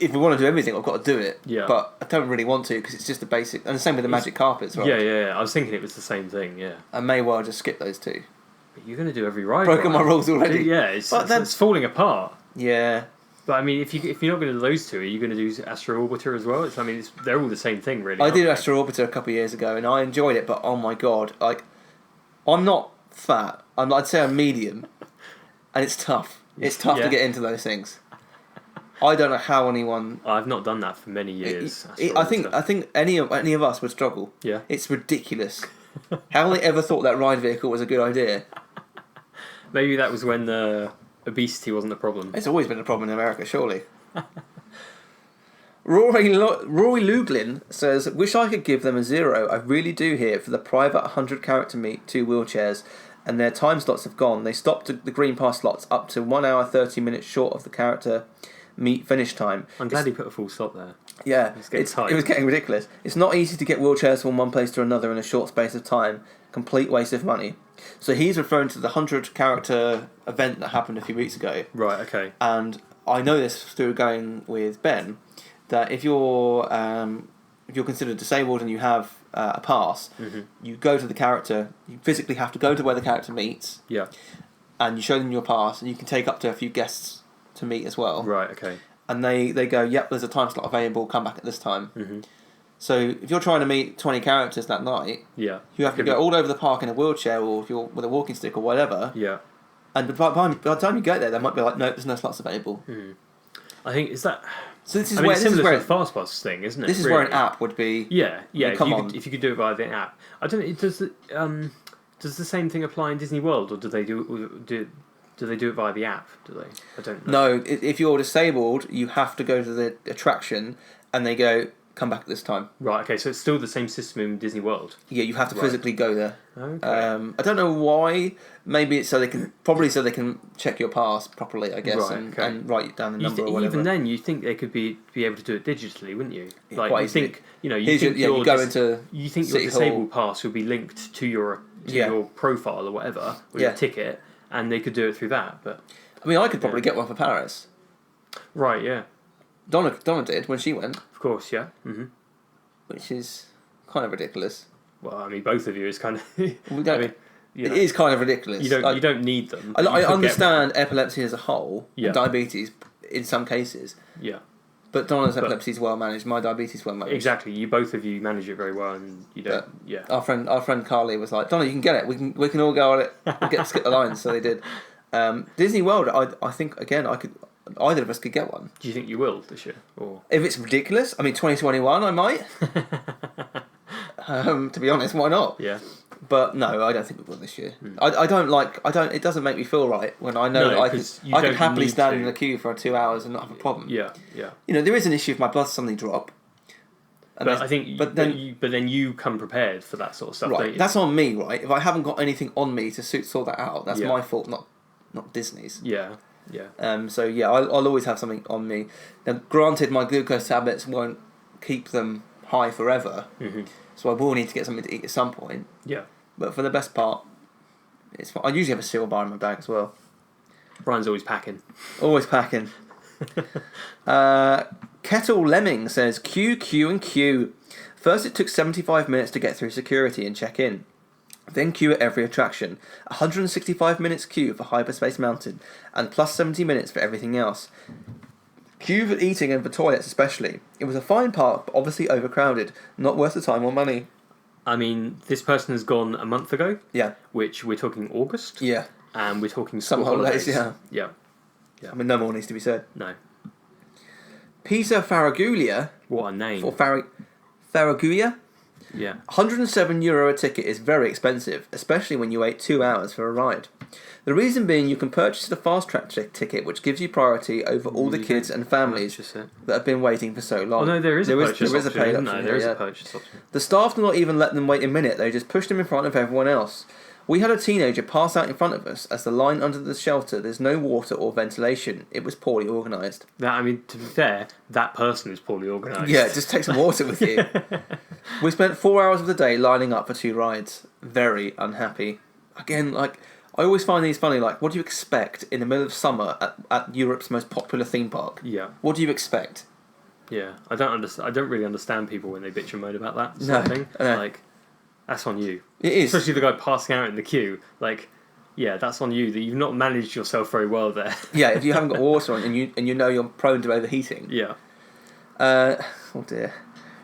if we want to do everything, I've got to do it. Yeah. But I don't really want to because it's just the basic. And the same with the magic carpets, right? Yeah. I was thinking it was the same thing, yeah. I may well just skip those two. But you're going to do every ride. Broken my rules already. Yeah, it's falling apart. Yeah. But I mean, if you're not going to do those two, are you going to do Astro Orbiter as well? They're all the same thing, really. I did Astro Orbiter a couple of years ago, and I enjoyed it. But oh my god, I'm not fat. I'd say I'm medium, and it's tough. It's tough to get into those things. I don't know how anyone. I've not done that for many years. I think any of us would struggle. Yeah, it's ridiculous. How they ever thought that ride vehicle was a good idea? Maybe that was when obesity wasn't a problem. It's always been a problem in America, surely. Rory Luglin says, "Wish I could give them a 0. I really do here for the private 100 character meet 2 wheelchairs, and their time slots have gone. They stopped the Green Pass slots up to 1 hour 30 minutes short of the character meet finish time." I'm glad he put a full stop there. Yeah, it was getting ridiculous. It's not easy to get wheelchairs from one place to another in a short space of time. Complete waste of money. So he's referring to the 100 character event that happened a few weeks ago. Right, okay. And I know this through going with Ben, that if you're considered disabled and you have a pass, you go to the character, you physically have to go to where the character meets. Yeah. And you show them your pass, and you can take up to a few guests to meet as well. Right, okay. and they go, yep, there's a time slot available, come back at this time. Mm-hmm. So if you're trying to meet 20 characters that night, you have to go all over the park in a wheelchair, or if you're with a walking stick or whatever. Yeah. And by the time you get there, they might be like, no, there's no slots available. Mm. I think is that. So this is it's similar where to the FastPass thing, isn't it? This is where an app would be. Yeah. If you could do it via the app, I don't know. Does the same thing apply in Disney World, or do they do it via the app? Do they? I don't know. No, if you're disabled, you have to go to the attraction, and they go, come back at this time. Right. Okay. So it's still the same system in Disney World. Yeah, you have to physically go there. Okay. I don't know why. Maybe it's so they can check your pass properly, I guess, and write down the number or whatever. Even then, you think they could be able to do it digitally, wouldn't you? Like you think you go into you think your disabled pass will be linked to your profile or whatever, or your ticket, and they could do it through that. But I mean, I could probably get one for Paris. Right. Yeah. Donna did when she went. Of course. Yeah. Mm-hmm. Which is kind of ridiculous. Well, I mean, both of you is kind of. It is kind of ridiculous. You don't need them. I understand epilepsy as a whole, and Yeah. diabetes in some cases. Yeah. But Donna's epilepsy is well managed. My diabetes is well managed. Exactly. Both of you manage it very well, and you don't. Yeah. Our friend Carly was like, Donna, you can get it. We can all go on it. We'll skip the lines. So they did. Disney World. I think again, either of us could get one. Do you think you will this year, or if it's ridiculous? I mean, 2021, I might. To be honest, why not? Yeah. But no, I don't think we will this year. I don't. It doesn't make me feel right when I know that I could happily stand in the queue for 2 hours and not have a problem. Yeah, yeah. There is an issue if my blood suddenly drop. But I think, but then you come prepared for that sort of stuff, right, don't you? That's on me, right? If I haven't got anything on me to sort that out, that's my fault, not Disney's. Yeah, yeah. So yeah, I'll always have something on me. Now, granted, my glucose tablets won't keep them high forever, so I will need to get something to eat at some point. Yeah. But for the best part, it's fine. I usually have a cereal bar in my bag as well. Brian's always packing. Always packing. Kettle Lemming says, queue and queue. First it took 75 minutes to get through security and check in. Then queue at every attraction. 165 minutes queue for Hyperspace Mountain, and plus 70 minutes for everything else. Queue for eating and for toilets especially. It was a fine park, but obviously overcrowded. Not worth the time or money. I mean, this person has gone a month ago. Yeah. Which we're talking August. Yeah. And we're talking some holidays. Yeah. Yeah. I mean, no more needs to be said. No. Peter Farragulia. What a name. For Farragulia? Yeah. €107 a ticket is very expensive, especially when you wait 2 hours for a ride. The reason being you can purchase the fast track ticket, which gives you priority over all the kids and families that have been waiting for so long. Oh no, there is a purchase option. There is a purchase option. The staff do not even let them wait a minute, they just push them in front of everyone else. We had a teenager pass out in front of us as the line under the shelter, there's no water or ventilation. It was poorly organised. I mean, to be fair, that person is poorly organised. Yeah, just take some water with you. We spent 4 hours of the day lining up for 2 rides. Very unhappy. Again, I always find these funny, what do you expect in the middle of summer at Europe's most popular theme park? Yeah. What do you expect? Yeah, I don't really understand people when they bitch and moan about that sort of thing. That's on you. It is. Especially the guy passing out in the queue. Yeah, that's on you, that you've not managed yourself very well there. Yeah, if you haven't got water on and you know you're prone to overheating. Yeah. Oh dear.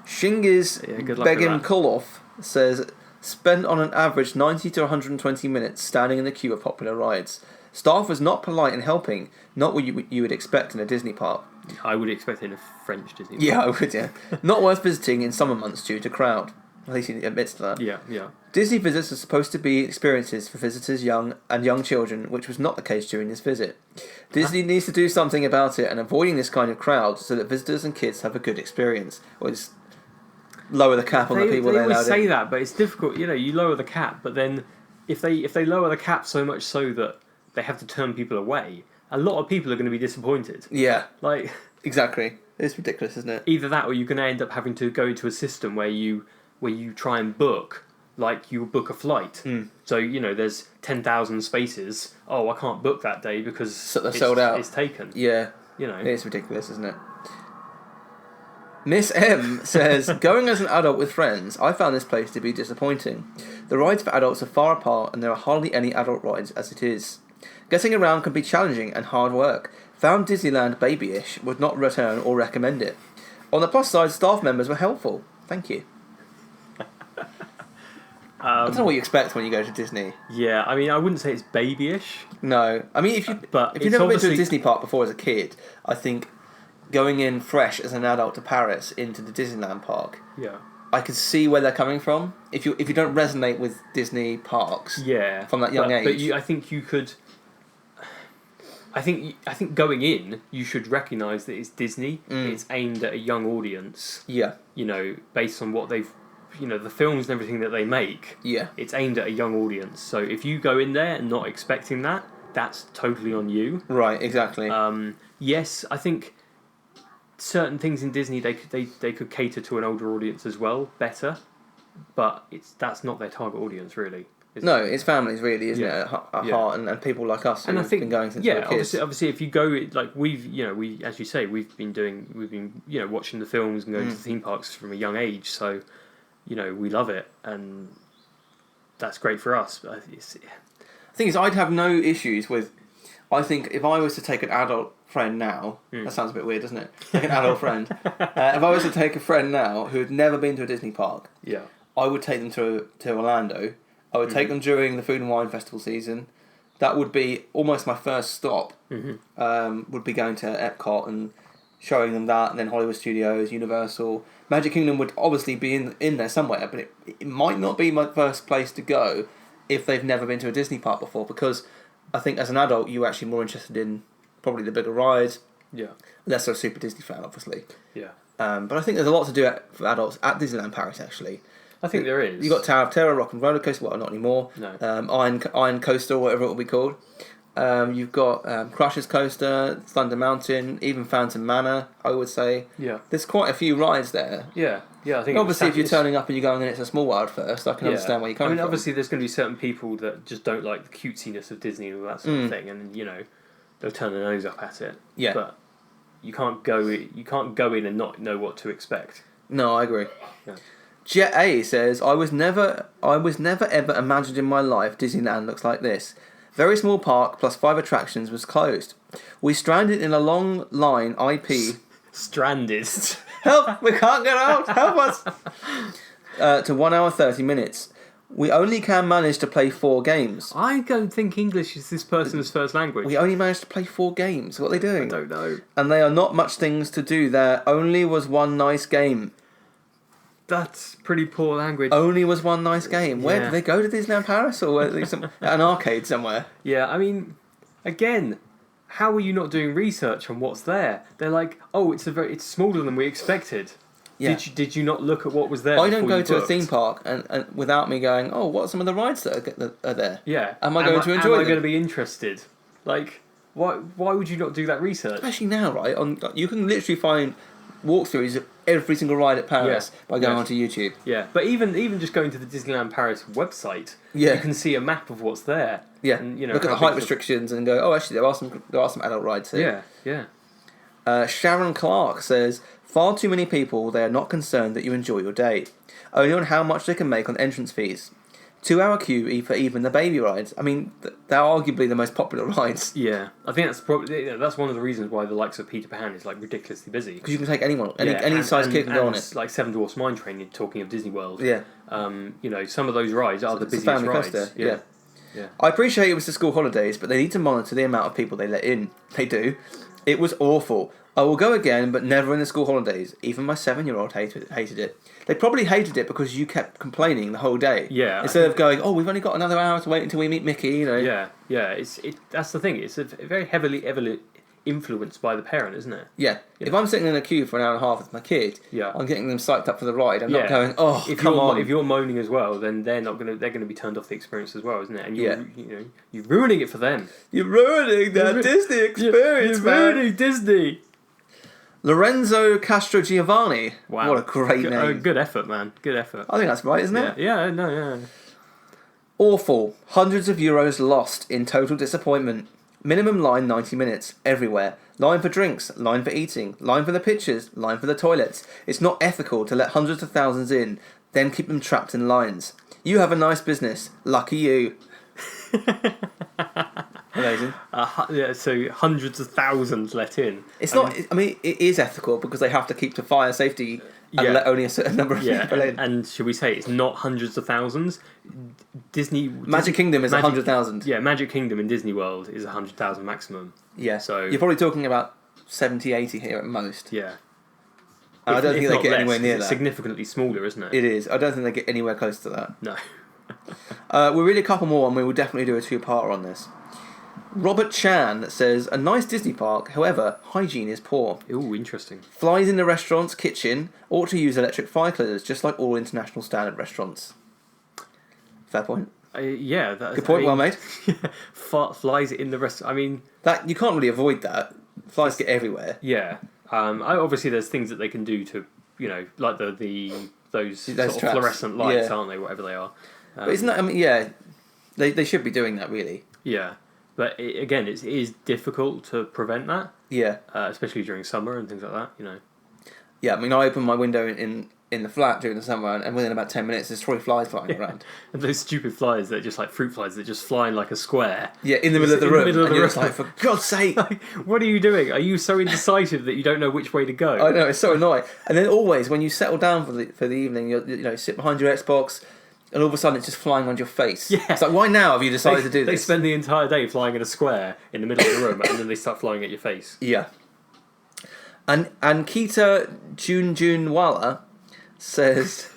Shingiz Begim Kulov says, spent on an average 90 to 120 minutes standing in the queue of popular rides. Staff was not polite in helping, not what you would expect in a Disney park. I would expect in a French Disney park. Yeah, I would, yeah. Not worth visiting in summer months due to crowd. At least he admits to that. Yeah, yeah. Disney visits are supposed to be experiences for visitors young children, which was not the case during this visit. Disney needs to do something about it and avoiding this kind of crowd so that visitors and kids have a good experience. Or just lower the cap on the people they allow in. They always say that, but it's difficult. You lower the cap, but then if they lower the cap so much so that they have to turn people away, a lot of people are going to be disappointed. Yeah. Exactly. It's ridiculous, isn't it? Either that or you're going to end up having to go into a system where you try and book, you book a flight. So, there's 10,000 spaces. Oh, I can't book that day because they're sold out. It's taken. Yeah. It's ridiculous, isn't it? Miss M says, going as an adult with friends, I found this place to be disappointing. The rides for adults are far apart and there are hardly any adult rides as it is. Getting around can be challenging and hard work. Found Disneyland babyish, would not return or recommend it. On the plus side, staff members were helpful. Thank you. I don't know what you expect when you go to Disney. Yeah, I mean, I wouldn't say it's babyish. No. I mean, if you've never been to a Disney park before as a kid, I think going in fresh as an adult to Paris into the Disneyland park, I can see where they're coming from. If you don't resonate with Disney parks from that young age. But I think you could... I think going in, you should recognise that it's Disney. It's aimed at a young audience. Yeah. You know, based on what they've... You know, the films and everything that they make. Yeah. It's aimed at a young audience. So if you go in there and not expecting that, that's totally on you. Right, exactly. Yes, I think certain things in Disney, they could cater to an older audience as well, better. But that's not their target audience, really. No, it's families, really, isn't it? At heart, and people like us who've been going since we were kids. Obviously, if you go, like we as you say, we've been watching the films and going to the theme parks from a young age, so we love it, and that's great for us. But the thing is, I'd have no issues with. I think if I was to take an adult friend now, that sounds a bit weird, doesn't it? Like an adult friend. If I was to take a friend now who had never been to a Disney park, I would take them to Orlando. I would take them during the Food and Wine Festival season. That would be almost my first stop. Would be going to Epcot and showing them that, and then Hollywood Studios, Universal. Magic Kingdom would obviously be in there somewhere, but it might not be my first place to go if they've never been to a Disney park before, because I think as an adult you're actually more interested in probably the bigger rides. Yeah. Less of a super Disney fan, obviously. Yeah. But I think there's a lot to do for adults at Disneyland Paris, actually. I think there is. You've got Tower of Terror, Rock and Roller Coaster, well, not anymore. No. Iron Coaster, whatever it will be called. You've got Crush's Coaster, Thunder Mountain, even Phantom Manor, I would say. Yeah. There's quite a few rides there. Yeah, I think. Obviously, if you're turning up and you're going in, it's a small world first. I can understand where you're coming from. Obviously, there's going to be certain people that just don't like the cutesiness of Disney and all that sort of thing, and they'll turn their nose up at it. Yeah. But you can't go in and not know what to expect. No, I agree. Yeah. Jet A says, I was never ever imagined in my life Disneyland looks like this. Very small park plus 5 attractions was closed. We stranded in a long line IP. Stranded. Help! We can't get out! Help us! To 1 hour 30 minutes. We only can manage to play 4 games. I don't think English is this person's first language. We only managed to play 4 games. What are they doing? I don't know. And they are not much things to do there. Only was one nice game. That's pretty poor language. Only was one nice game. Where did they go to Disneyland Paris or at an arcade somewhere? Yeah, I mean, again, how are you not doing research on what's there? They're like, oh, it's smaller than we expected. Yeah. Did you not look at what was there? I don't go to a theme park and without me going, oh, what are some of the rides that are there? Yeah. Am I going to enjoy them? Am I going to be interested? Like, why would you not do that research? Especially now, right? You can literally find walkthroughs of every single ride at Paris by going onto YouTube. Yeah, but even just going to the Disneyland Paris website, you can see a map of what's there. Yeah, and, look at the height restrictions and go, oh, actually, there are some adult rides here. Yeah. Sharon Clark says, far too many people, they are not concerned that you enjoy your day. Only on how much they can make on entrance fees. 2-hour queue for even the baby rides. I mean, they're arguably the most popular rides. Yeah, I think that's probably that's one of the reasons why the likes of Peter Pan is like ridiculously busy. Because you can take anyone, any size kid can go on it. Like Seven Dwarfs Mine Train. You're talking of Disney World. Yeah. Some of those rides are the busiest rides. Coaster. Yeah. I appreciate it was the school holidays, but they need to monitor the amount of people they let in. They do. It was awful. I will go again, but never in the school holidays. Even my 7-year-old hated it. They probably hated it because you kept complaining the whole day. Yeah. Instead of going, oh, we've only got another hour to wait until we meet Mickey, Yeah. That's the thing. It's very heavily influenced by the parent, isn't it? Yeah. If I'm sitting in a queue for an hour and a half with my kid, I'm getting them psyched up for the ride. I'm not going, oh, come on. If you're moaning as well, then they're gonna be turned off the experience as well, isn't it? And you're ruining it for them. You're ruining that Disney experience, man. You're ruining Disney. Lorenzo Castro Giovanni. Wow. What a great name. Good effort, man. Good effort. I think that's right, isn't it? Yeah. Awful. Hundreds of euros lost in total disappointment. Minimum line 90 minutes. Everywhere. Line for drinks. Line for eating. Line for the pictures. Line for the toilets. It's not ethical to let hundreds of thousands in, then keep them trapped in lines. You have a nice business. Lucky you. Amazing. So hundreds of thousands let in. It's not. I mean, it is ethical because they have to keep to fire safety and let only a certain number of people in. And should we say it's not hundreds of thousands? Magic Kingdom is 100,000. Yeah, Magic Kingdom in Disney World is 100,000 maximum. Yeah. So you're probably talking about 70, 80 here at most. Yeah. And I don't think they get anywhere near that. It's significantly smaller, isn't it? It is. I don't think they get anywhere close to that. No. We'll read a couple more and we will definitely do a two-parter on this. Robert Chan says, a nice Disney park, however, hygiene is poor. Ooh, interesting. Flies in the restaurant's kitchen ought to use electric fire cleaners, just like all international standard restaurants. Fair point. Yeah. Good point, well made. Flies in the restaurant. I mean... you can't really avoid that. Flies get everywhere. Yeah. Obviously there's things that they can do to, like those sort of fluorescent lights, aren't they? Whatever they are. But isn't that, I mean, they should be doing that, really. Yeah. But it is difficult to prevent that. Yeah. Especially during summer and things like that, Yeah, I mean, I open my window in the flat during the summer and within about 10 minutes there's 3 flies flying around. And those stupid flies that are just like fruit flies that just fly in like a square. Yeah, in the middle of the room. And you're just like, for God's sake. What are you doing? Are you so indecisive that you don't know which way to go? I know, it's so annoying. And then always, when you settle down for the evening, you sit behind your Xbox, and all of a sudden it's just flying on your face. Yeah. It's like, why now have you decided to do this? They spend the entire day flying in a square in the middle of the room, and then they start flying at your face. Yeah. And Kita Junjunwala says,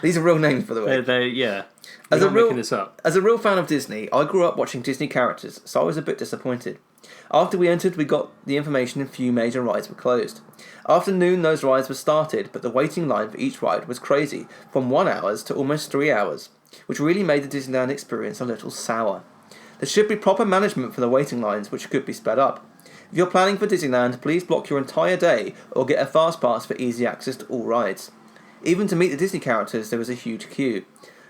these are real names, by the way. Yeah. I'm not making this up. As a real fan of Disney, I grew up watching Disney characters, so I was a bit disappointed. After we entered, we got the information a few major rides were closed. After noon, those rides were started, but the waiting line for each ride was crazy, from 1 hour to almost 3 hours, which really made the Disneyland experience a little sour. There should be proper management for the waiting lines, which could be sped up. If you're planning for Disneyland, please block your entire day or get a fast pass for easy access to all rides. Even to meet the Disney characters, there was a huge queue.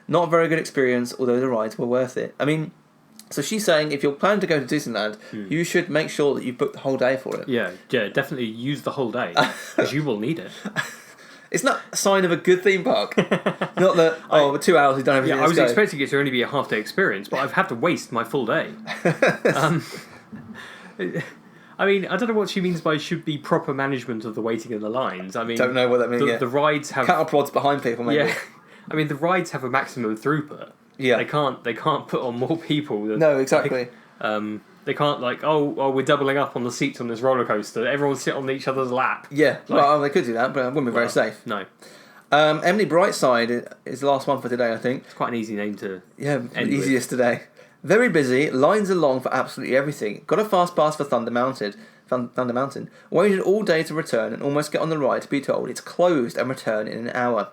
Not a very good experience, although the rides were worth it. I mean, so she's saying if you're planning to go to Disneyland, you should make sure that you book the whole day for it. Yeah, definitely use the whole day, because you will need it. It's not a sign of a good theme park. Not that, with 2 hours we've done everything. Yeah, I was expecting it to only be a half-day experience, but I've had to waste my full day. I mean, I don't know what she means by should be proper management of the waiting in the lines. I mean, don't know what that means. The rides have cattle prods behind people. Maybe. Yeah, I mean the rides have a maximum throughput. Yeah, they can't put on more people. No, exactly. They can't we're doubling up on the seats on this roller coaster. Everyone sit on each other's lap. Yeah, well, they could do that, but it wouldn't be very safe. No. Emily Brightside is the last one for today, I think. It's quite an easy name to. Yeah, easiest today. Very busy, lines are long for absolutely everything. Got a fast pass for Thunder Mountain. Waited all day to return and almost get on the ride to be told it's closed and return in an hour.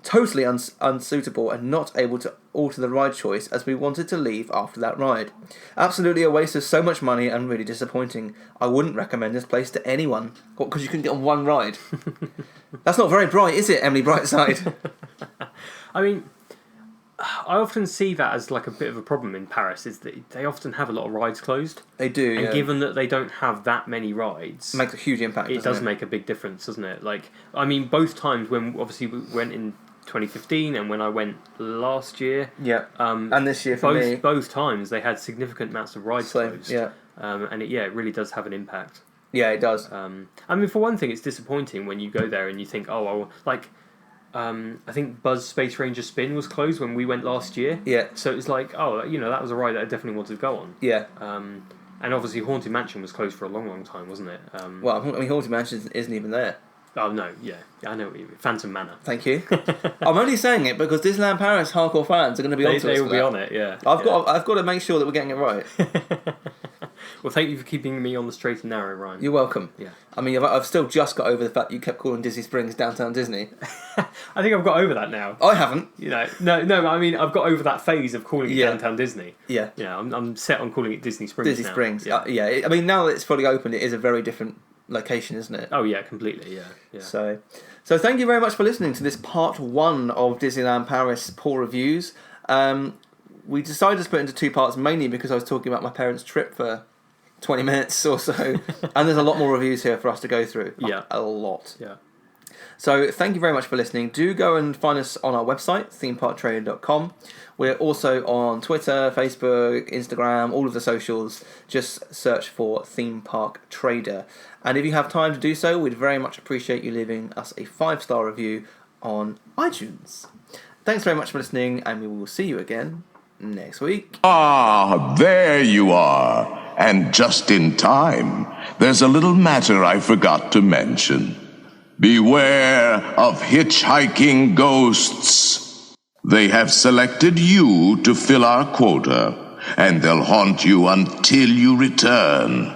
Totally unsuitable and not able to alter the ride choice as we wanted to leave after that ride. Absolutely a waste of so much money and really disappointing. I wouldn't recommend this place to anyone. What, because you couldn't get on one ride? That's not very bright, is it, Emily Brightside? I mean, I often see that as like a bit of a problem in Paris, is that they often have a lot of rides closed. They do, and given that they don't have that many rides... It makes a huge impact, It does make a big difference, doesn't it? Like, I mean, both times when, obviously, we went in 2015 and when I went last year... Yeah, and this year for me... Both times they had significant amounts of rides closed. Yeah. And it really does have an impact. Yeah, it does. I mean, for one thing, it's disappointing when you go there and you think, I think Buzz Space Ranger Spin was closed when we went last year. Yeah. So it's like, that was a ride that I definitely wanted to go on. Yeah. And obviously Haunted Mansion was closed for a long, long time, wasn't it? Well, I mean, Haunted Mansion isn't even there. Oh, no, yeah. I know what you mean. Phantom Manor. Thank you. I'm only saying it because Disneyland Paris hardcore fans are going to be on to us. They will be on it, yeah. I've got to make sure that we're getting it right. Well, thank you for keeping me on the straight and narrow, Ryan. You're welcome. Yeah. I mean, I've still just got over the fact you kept calling Disney Springs Downtown Disney. I think I've got over that now. I haven't. No. I mean, I've got over that phase of calling it Downtown Disney. Yeah. I'm set on calling it Disney Springs. Disney Springs. Yeah. I mean, now that it's fully open, it is a very different location, isn't it? Oh yeah, completely. Yeah. So thank you very much for listening to this part 1 of Disneyland Paris poor reviews. We decided to split into 2 parts mainly because I was talking about my parents' trip for 20 minutes or so, and there's a lot more reviews here for us to go through. A lot. Yeah. So thank you very much for listening. Do go and find us on our website, themeparktrader.com. We're also on Twitter, Facebook, Instagram, all of the socials. Just search for Theme Park Trader. And if you have time to do so, we'd very much appreciate you leaving us a 5-star review on iTunes. Thanks very much for listening, and we will see you again next week. Ah, there you are. And just in time. There's a little matter I forgot to mention. Beware of hitchhiking ghosts. They have selected you to fill our quota, and they'll haunt you until you return.